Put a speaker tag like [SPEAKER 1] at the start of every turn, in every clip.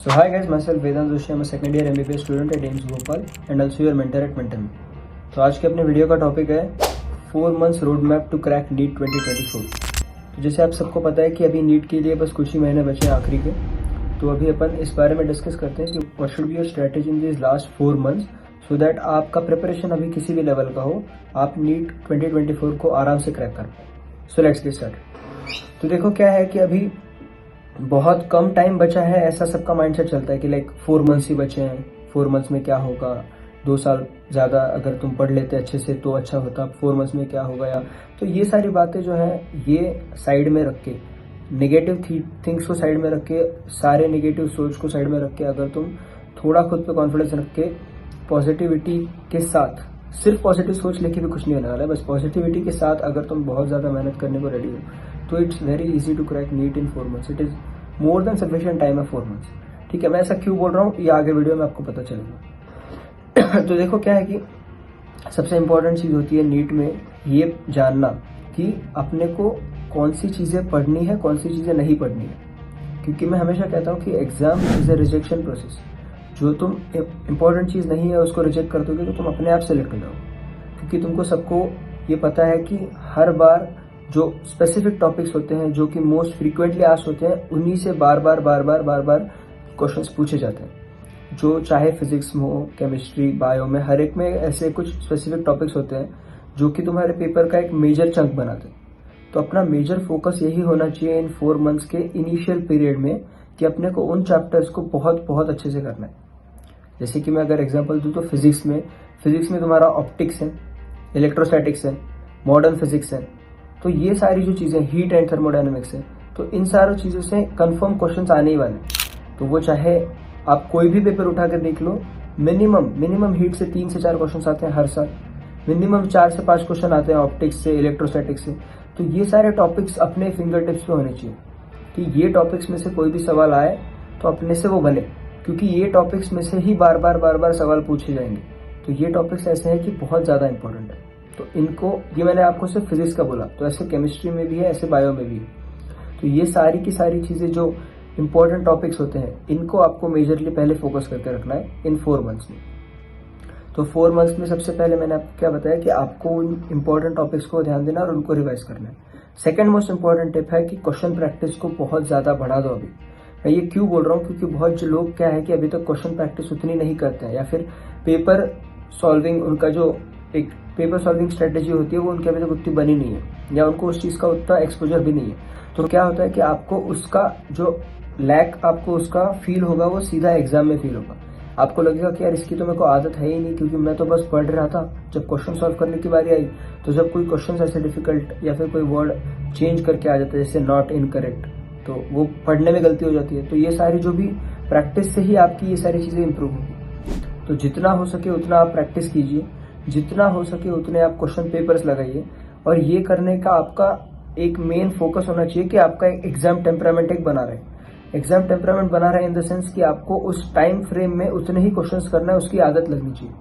[SPEAKER 1] So hi guys, myself Vedant Joshi. I'm a second year MBBS student at AIIMS Bhopal and also your mentor at Mentor Me. तो आज के अपने video का topic है 4 months road map to crack NEET 2024। तो जैसे आप सबको पता है कि अभी नीट के लिए बस कुछ ही महीने बचे हैं आखिरी के, तो अभी अपन इस बारे में डिस्कस करते हैं कि what should be your strategy in this last 4 months so that आपका प्रिपरेशन अभी किसी भी लेवल का हो, आप नीट 2024 को आराम से क्रैक कर पाए। So let's get start. तो देखो क्या है कि अभी बहुत कम टाइम बचा है, ऐसा सबका माइंडसेट चलता है कि लाइक 4 months ही बचे हैं, 4 months में क्या होगा, 2 साल ज़्यादा अगर तुम पढ़ लेते अच्छे से तो अच्छा होता, 4 months में क्या होगा। या तो ये सारी बातें जो है ये साइड में रख के, नेगेटिव थिंग्स को साइड में रख के, सारे नेगेटिव सोच को साइड में रख के, अगर तुम थोड़ा खुद पे कॉन्फिडेंस रख के पॉजिटिविटी के साथ, सिर्फ पॉजिटिव सोच लेके भी कुछ नहीं होने वाला है, बस पॉजिटिविटी के साथ अगर तुम बहुत ज़्यादा मेहनत करने को रेडी हो तो it's very easy to crack NEET in 4 months। It is more than sufficient time है 4 months। ठीक है, मैं ऐसा क्यों बोल रहा हूँ ये आगे वीडियो में आपको पता चलेगा। तो देखो क्या है कि सबसे इम्पोर्टेंट चीज़ होती है नीट में ये जानना कि अपने को कौन सी चीज़ें पढ़नी है, कौन सी चीज़ें नहीं पढ़नी है। क्योंकि मैं हमेशा कहता हूँ कि exam is a rejection process. जो तुम इम्पोर्टेंट चीज़ नहीं है उसको रिजेक्ट कर दोगे तो तुम अपने आप सेलेक्ट हो जाओगे। क्योंकि तुमको सबको ये पता है कि हर बार जो स्पेसिफिक टॉपिक्स होते हैं जो कि मोस्ट फ्रीक्वेंटली आस्क्ड होते हैं, उन्हीं से बार बार क्वेश्चंस पूछे जाते हैं। जो चाहे फिजिक्स में हो, केमिस्ट्री, बायो में, हर एक में ऐसे कुछ स्पेसिफिक टॉपिक्स होते हैं जो कि तुम्हारे पेपर का एक मेजर चंक बनाते हैं। तो अपना मेजर फोकस यही होना चाहिए इन 4 months के इनिशियल पीरियड में कि अपने को उन चैप्टर्स को बहुत अच्छे से करना है। जैसे कि मैं अगर एग्जाम्पल दूँ तो फिजिक्स में तुम्हारा ऑप्टिक्स है, इलेक्ट्रोस्टैटिक्स है, मॉडर्न फिजिक्स है। तो ये सारी जो चीज़ें, हीट एंड थर्मोडायनेमिक्स है, तो इन सारी चीज़ों से कंफर्म क्वेश्चंस आने ही वाले हैं। तो वो चाहे आप कोई भी पेपर उठा के देख लो, मिनिमम हीट से 3 से 4 क्वेश्चंस आते हैं हर साल, मिनिमम 4 से 5 क्वेश्चन आते हैं ऑप्टिक्स से, इलेक्ट्रोस्टैटिक्स से। तो ये सारे टॉपिक्स अपने फिंगर टिप्स पे होने चाहिए कि ये टॉपिक्स में से कोई भी सवाल आए तो अपने से वो बने, क्योंकि ये टॉपिक्स में से ही बार बार सवाल पूछे जाएंगे। तो ये टॉपिक्स ऐसे हैं कि बहुत ज़्यादा इंपॉर्टेंट है। तो इनको, ये मैंने आपको सिर्फ फिजिक्स का बोला, तो ऐसे केमिस्ट्री में भी है, ऐसे बायो में भी है। तो ये सारी की सारी चीज़ें जो इंपॉर्टेंट टॉपिक्स होते हैं, इनको आपको मेजरली पहले फोकस करके रखना है इन 4 months में। तो 4 months में सबसे पहले मैंने आपको क्या बताया कि आपको उन इंपॉर्टेंट टॉपिक्स को ध्यान देना और उनको रिवाइज करना है। सेकेंड मोस्ट इंपॉर्टेंट टिप है कि क्वेश्चन प्रैक्टिस को बहुत ज़्यादा बढ़ा दो। अभी मैं ये क्यों बोल रहा हूँ, क्योंकि बहुत जो लोग क्या है कि अभी तक क्वेश्चन प्रैक्टिस उतनी नहीं करते हैं, या फिर पेपर सॉल्विंग, उनका जो एक पेपर सॉल्विंग स्ट्रेटेजी होती है वो उनके अभी तक उतनी बनी नहीं है, या उनको उस चीज़ का उतना एक्सपोजर भी नहीं है। तो क्या होता है कि आपको उसका जो लैक आपको उसका फील होगा वो सीधा एग्जाम में फील होगा। आपको लगेगा कि यार इसकी तो मेरे को आदत है ही नहीं, क्योंकि मैं तो बस पढ़ रहा था। जब क्वेश्चन सॉल्व करने की बारी आई तो जब कोई क्वेश्चन ऐसे डिफिकल्ट या फिर कोई वर्ड चेंज करके आ जाता है, जैसे नॉट इनकरेक्ट, तो वो पढ़ने में गलती हो जाती है। तो ये सारी जो भी प्रैक्टिस से ही आपकी ये सारी चीज़ें इंप्रूव होगी। तो जितना हो सके उतना आप प्रैक्टिस कीजिए, जितना हो सके उतने आप क्वेश्चन पेपर्स लगाइए। और ये करने का आपका एक मेन फोकस होना चाहिए कि आपका एग्जाम टेम्परामेंट एक बना रहे। एग्जाम टेम्परामेंट बना रहे इन द सेंस कि आपको उस टाइम फ्रेम में उतने ही क्वेश्चंस करना है, उसकी आदत लगनी चाहिए।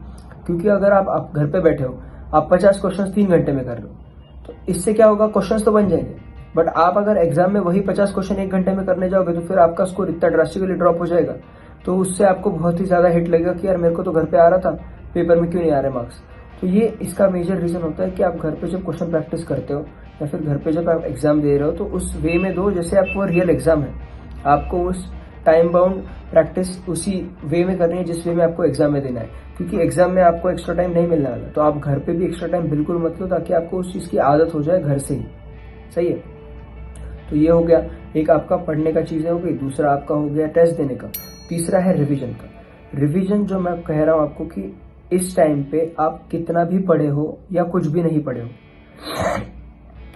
[SPEAKER 1] क्योंकि अगर आप घर पे बैठे हो, आप 50 क्वेश्चंस 3 घंटे में कर रहे हो, तो इससे क्या होगा, क्वेश्चंस तो बन जाएंगे, बट आप अगर एग्जाम में वही 50 क्वेश्चन 1 घंटे में करने जाओगे तो फिर आपका स्कोर इतना ड्रास्टिकली ड्रॉप हो जाएगा। तो उससे आपको बहुत ही ज्यादा हिट लगेगा कि यार मेरे को तो घर पे आ रहा था, पेपर में क्यों नहीं आ रहे मार्क्स। तो ये इसका मेजर रीजन होता है कि आप घर पे जब क्वेश्चन प्रैक्टिस करते हो या फिर घर पे जब आप एग्जाम दे रहे हो तो उस वे में दो जैसे आपको रियल एग्जाम है। आपको उस टाइम बाउंड प्रैक्टिस उसी वे में करनी है जिस वे में आपको एग्जाम में देना है, क्योंकि एग्जाम में आपको एक्स्ट्रा टाइम नहीं मिलने वाला। तो आप घर पे भी एक्स्ट्रा टाइम बिल्कुल मत लो, ताकि आपको उस चीज़ की आदत हो जाए घर से ही। सही है। तो ये हो गया, एक आपका पढ़ने का चीज़ हो गई, दूसरा आपका हो गया टेस्ट देने का, तीसरा है रिविजन का। रिविजन जो मैं कह रहा हूँ आपको कि इस टाइम पे आप कितना भी पढ़े हो या कुछ भी नहीं पढ़े हो,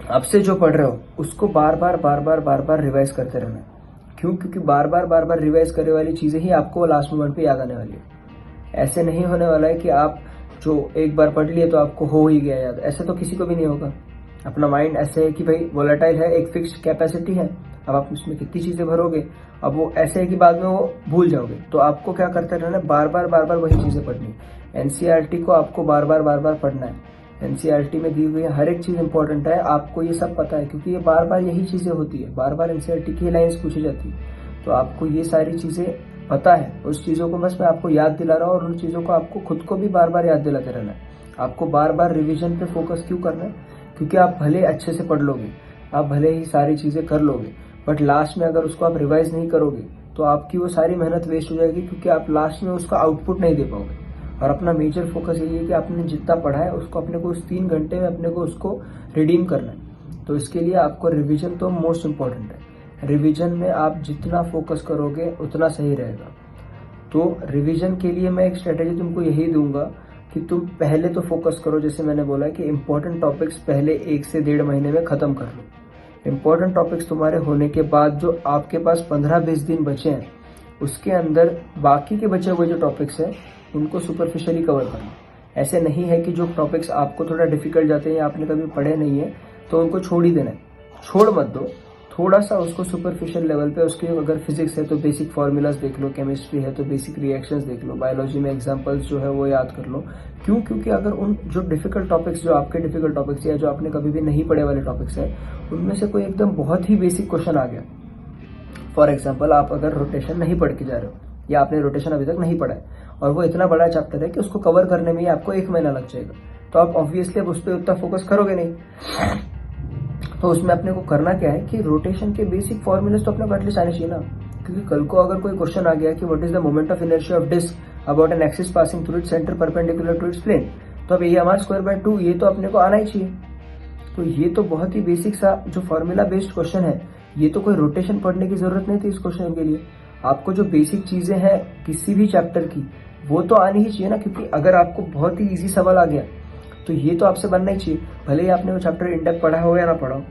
[SPEAKER 1] आपसे जो पढ़ रहे हो उसको बार बार रिवाइज करते रहना है। क्यों? क्योंकि बार बार रिवाइज करने वाली चीज़ें ही आपको लास्ट मोमेंट पे याद आने वाली है। ऐसे नहीं होने वाला है कि आप जो एक बार पढ़ लिए तो आपको हो ही गया याद, ऐसे तो किसी को भी नहीं होगा। अपना माइंड ऐसे है कि भाई वोलेटाइल है, एक फिक्स्ड कैपेसिटी है, अब आप उसमें कितनी चीज़ें भरोगे, अब वो ऐसे है कि बाद में वो भूल जाओगे। तो आपको क्या करते रहना है, बार बार वही चीज़ें पढ़नी। एनसीईआरटी को आपको बार बार पढ़ना है। एनसीईआरटी में दी हुई हर एक चीज़ इंपॉर्टेंट है, आपको ये सब पता है, क्योंकि ये बार बार यही चीज़ें होती है, बार बार एनसीईआरटी की लाइन्स पूछी जाती है। तो आपको ये सारी चीज़ें पता है उस चीज़ों को, बस मैं आपको याद दिला रहा हूँ और उन चीज़ों को आपको खुद को भी बार बार याद दिलाते रहना है। आपको बार बार रिवीजन पे फोकस क्यों करना है? क्योंकि आप भले अच्छे से पढ़ लोगे, आप भले ही सारी चीज़ें कर लोगे, बट लास्ट में अगर उसको आप रिवाइज नहीं करोगे तो आपकी वो सारी मेहनत वेस्ट हो जाएगी, क्योंकि आप लास्ट में उसका आउटपुट नहीं दे पाओगे। और अपना मेजर फोकस यही है कि आपने जितना पढ़ा है उसको अपने को उस 3 घंटे में अपने को उसको रिडीम करना है। तो इसके लिए आपको रिवीजन तो मोस्ट इम्पॉर्टेंट है। रिवीजन में आप जितना फोकस करोगे उतना सही रहेगा। तो रिवीजन के लिए मैं एक स्ट्रेटेजी तुमको यही दूंगा कि तुम पहले तो फोकस करो, जैसे मैंने बोला कि इंपॉर्टेंट टॉपिक्स पहले 1 से 1.5 महीने में खत्म कर लो। इंपॉर्टेंट टॉपिक्स तुम्हारे होने के बाद जो आपके पास 15-20 दिन बचे हैं, उसके अंदर बाकी के बचे हुए जो टॉपिक्स हैं उनको सुपरफिशियली कवर करना। ऐसे नहीं है कि जो टॉपिक्स आपको थोड़ा डिफिकल्ट जाते हैं या आपने कभी पढ़े नहीं है तो उनको छोड़ ही देना है। छोड़ मत दो, थोड़ा सा उसको सुपरफिशियल लेवल पे उसके, अगर फिजिक्स है तो बेसिक फार्मूलाज देख लो, केमिस्ट्री है तो बेसिक रिएक्शंस देख लो, बायोलॉजी में एग्जांपल्स जो है वो याद कर लो। क्यों? क्योंकि अगर उन जो डिफिकल्ट टॉपिक्स, जो आपके डिफिकल्ट टॉपिक्स या जो आपने कभी भी नहीं पढ़े वाले टॉपिक्स है, उनमें से कोई एकदम बहुत ही बेसिक क्वेश्चन आ गया, फॉर एग्जाम्पल आप अगर रोटेशन नहीं पढ़ के जा रहे हो या आपने रोटेशन अभी तक नहीं पढ़ा है और वो इतना बड़ा चैप्टर है कि उसको कवर करने में ही आपको 1 महीना लग जाएगा, तो आप ऑब्वियसली अब उस पर उतना फोकस करोगे नहीं। तो उसमें अपने को करना क्या है कि रोटेशन के बेसिक फॉर्मूलेस तो अपने को एटलीस्ट आने चाहिए ना, क्योंकि कल को अगर कोई क्वेश्चन आ गया कि what is the moment of inertia of disc about an axis passing through its centre perpendicular to its plane, तो अब AMR²/2 ये तो अपने को आना ही चाहिए। तो ये तो बहुत ही बेसिक सा जो फॉर्मूला बेस्ड क्वेश्चन है, ये तो कोई रोटेशन पढ़ने की जरूरत नहीं थी इस क्वेश्चन के लिए। आपको जो बेसिक चीजें हैं किसी भी चैप्टर की वो तो आनी ही चाहिए ना, क्योंकि अगर आपको बहुत ही इजी सवाल आ गया तो ये तो आपसे बनना ही चाहिए, भले ही आपने वो चैप्टर इन डेप्थ पढ़ा हो या ना पढ़ा हो।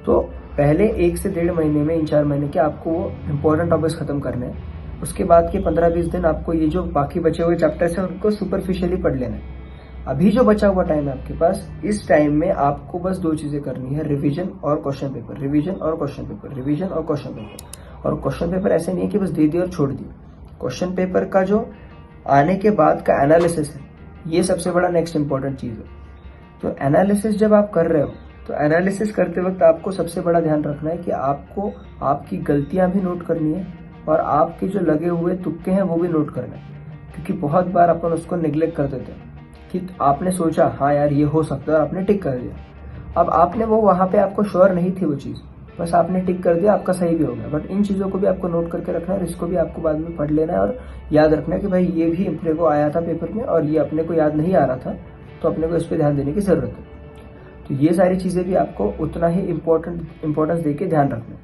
[SPEAKER 1] तो पहले 1 से 1.5 महीने में, इन 4 महीने के आपको वो इंपॉर्टेंट टॉपिक्स खत्म करने हैं। उसके बाद के 15-20 दिन आपको ये जो बाकी बचे हुए चैप्टर्स हैं उनको सुपरफिशियली पढ़ लेना है। अभी जो बचा हुआ टाइम है आपके पास, इस टाइम में आपको बस 2 चीजें करनी है, रिवीजन और क्वेश्चन पेपर, रिवीजन और क्वेश्चन पेपर, रिवीजन और क्वेश्चन पेपर। और क्वेश्चन पेपर ऐसे नहीं है कि बस दे दिया और छोड़ दिया। क्वेश्चन पेपर का जो आने के बाद का एनालिसिस है, ये सबसे बड़ा नेक्स्ट इंपॉर्टेंट चीज है। तो एनालिसिस जब आप कर रहे हो तो एनालिसिस करते वक्त आपको सबसे बड़ा ध्यान रखना है कि आपको आपकी गलतियां भी नोट करनी है और आपके जो लगे हुए तुक्के हैं वो भी नोट करना है, क्योंकि बहुत बार अपन उसको निगलेक्ट कर देते हैं कि आपने सोचा हाँ यार ये हो सकता है और आपने टिक कर दिया। अब आपने वो वहां पे आपको श्योर नहीं थी वो चीज, बस आपने टिक कर दिया, आपका सही भी हो गया। बट इन चीजों को भी आपको नोट करके रखना है, इसको भी आपको बाद में पढ़ लेना है और याद रखना है कि भाई ये भी अपने को आया था पेपर में और ये अपने को याद नहीं आ रहा था, तो अपने को इस पर ध्यान देने की जरूरत है। तो ये सारी चीजें भी आपको उतना ही इंपॉर्टेंस देके ध्यान रखना है।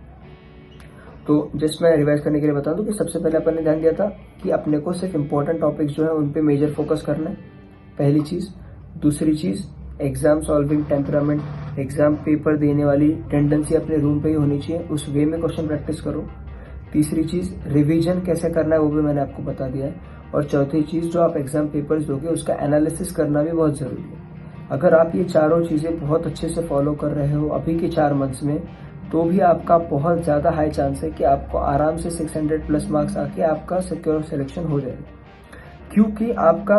[SPEAKER 1] तो जस्ट मैं रिवाइज करने के लिए बता दूं कि सबसे पहले अपन ने ध्यान दिया था कि अपने को सिर्फ इंपॉर्टेंट टॉपिक्स जो है उन पे मेजर फोकस करना है, पहली चीज। दूसरी चीज, exam solving temperament, exam paper देने वाली टेंडेंसी अपने रूम पे ही होनी चाहिए, उस वे में क्वेश्चन प्रैक्टिस करो। तीसरी चीज, रिवीजन कैसे करना है वो भी मैंने आपको बता दिया है। और चौथी चीज, जो आप एग्जाम पेपर्स दोगे उसका एनालिसिस करना भी बहुत जरूरी है। अगर आप ये चारों चीजें बहुत अच्छे से फॉलो कर रहे हो अभी के 4 मंथ्स में, तो भी आपका बहुत ज्यादा हाई चांस है कि आपको आराम से 600+ मार्क्स आके आपका सिक्योर सिलेक्शन हो जाएगा। क्योंकि आपका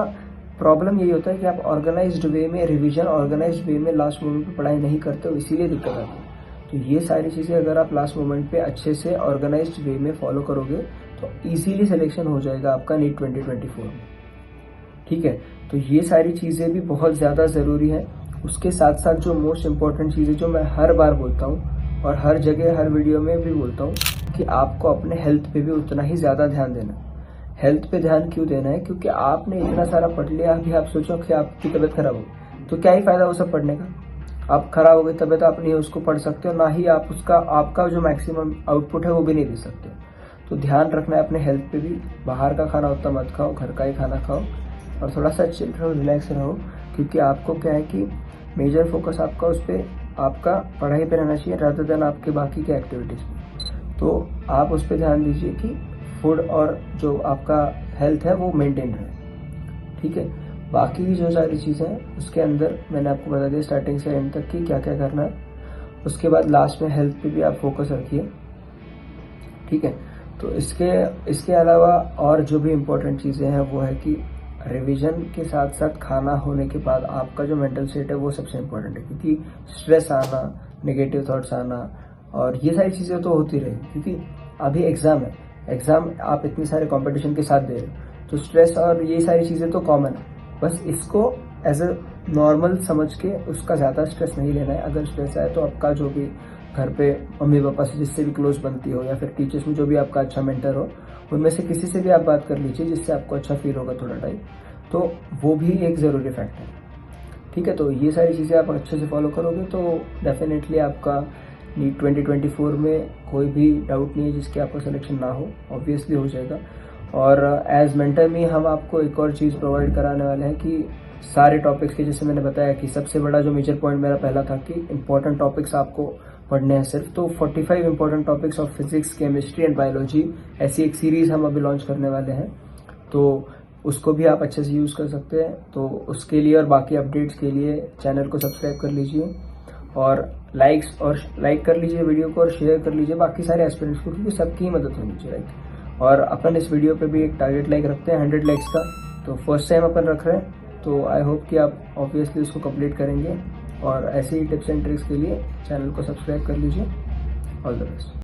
[SPEAKER 1] प्रॉब्लम यही होता है कि आप ऑर्गेनाइज्ड वे में, रिवीजन ऑर्गेनाइज्ड वे में लास्ट मोमेंट पे पढ़ाई नहीं करते हो, इसीलिए दिक्कत आती है। तो ये सारी चीजें अगर आप लास्ट मोमेंट पे अच्छे से ऑर्गेनाइज्ड वे में फॉलो करोगे तो इजीली सिलेक्शन हो जाएगा आपका नीट 2024 में। ठीक है, तो ये सारी चीजें भी बहुत ज्यादा जरूरी है। उसके साथ साथ जो मोस्ट इंपॉर्टेंट चीजें जो मैं हर बार बोलता हूँ और हर जगह हर वीडियो में भी बोलता हूँ कि आपको अपने हेल्थ पे भी उतना ही ज्यादा ध्यान देना है। हेल्थ पे ध्यान क्यों देना है? क्योंकि आपने इतना सारा पढ़ लिया, अभी आप सोचो कि आपकी तबीयत खराब हो तो क्या ही फायदा वो सब पढ़ने का। आप खराब हो गई तबीयत, आप नहीं उसको पढ़ सकते हो, ना ही आप उसका आपका जो मैक्सिमम आउटपुट है वो भी नहीं दे सकते। तो ध्यान रखना है अपने हेल्थ पे भी। बाहर का खाना उतना मत खाओ, घर का ही खाना खाओ और थोड़ा सा चिल रहो, रिलैक्स रहो, क्योंकि आपको क्या है कि मेजर फोकस आपका उस पर, आपका पढ़ाई पे रहना चाहिए रादर देन आपके बाकी के एक्टिविटीज पे। तो आप उस पर ध्यान दीजिए कि फूड और जो आपका हेल्थ है वो मेंटेन रहे। ठीक है, बाकी की जो सारी चीज़ें हैं उसके अंदर मैंने आपको बता दिया स्टार्टिंग से एंड तक कि क्या क्या करना है। उसके बाद लास्ट में हेल्थ पे भी आप फोकस रखिए। ठीक है, तो इसके अलावा और जो भी इम्पोर्टेंट चीज़ें हैं वो है कि रिवीजन के साथ साथ खाना होने के बाद आपका जो मेंटल स्टेट है वो सबसे इम्पोर्टेंट है, क्योंकि स्ट्रेस आना, नेगेटिव थॉट्स आना और ये सारी चीज़ें तो होती रहेगी, क्योंकि अभी एग्जाम है। एग्ज़ाम आप इतने सारे कंपटीशन के साथ दे रहे हो, तो स्ट्रेस और ये सारी चीज़ें तो कॉमन है, बस इसको एज अ नॉर्मल समझ के उसका ज़्यादा स्ट्रेस नहीं लेना है। अगर स्ट्रेस आए तो आपका जो भी घर पे मम्मी पापा से जिससे भी क्लोज बनती हो या फिर टीचर्स में जो भी आपका अच्छा मेंटर हो, उनमें से किसी से भी आप बात कर लीजिए जिससे आपको अच्छा फील होगा थोड़ा टाइम, तो वो भी एक ज़रूरी फैक्ट है। ठीक है, तो ये सारी चीज़ें आप अच्छे से फॉलो करोगे तो डेफिनेटली आपका नीट 2024 में कोई भी डाउट नहीं है जिसके आपका सिलेक्शन ना हो, ऑब्वियसली हो जाएगा। और एज मेंटर में हम आपको एक और चीज़ प्रोवाइड कराने वाले हैं कि सारे टॉपिक्स के, जैसे मैंने बताया कि सबसे बड़ा जो मेजर पॉइंट मेरा पहला था कि इंपॉर्टेंट टॉपिक्स आपको पढ़ने हैं सिर्फ, तो 45 important topics of physics, chemistry and biology, ऐसी एक सीरीज़ हम अभी लॉन्च करने वाले हैं, तो उसको भी आप अच्छे से यूज़ कर सकते हैं। तो उसके लिए और बाकी अपडेट्स के लिए चैनल को सब्सक्राइब कर लीजिए और लाइक कर लीजिए वीडियो को और शेयर कर लीजिए बाकी सारे एस्पिरेंट्स को, क्योंकि सबकी ही मदद होनी चाहिए, राइट। और अपन इस वीडियो पे भी एक टारगेट लाइक रखते हैं 100 लाइक्स का, तो फर्स्ट टाइम अपन रख रहे हैं, तो आई होप कि आप ऑब्वियसली उसको कंप्लीट करेंगे। और ऐसे ही टिप्स एंड ट्रिक्स के लिए चैनल को सब्सक्राइब कर लीजिए। All the best.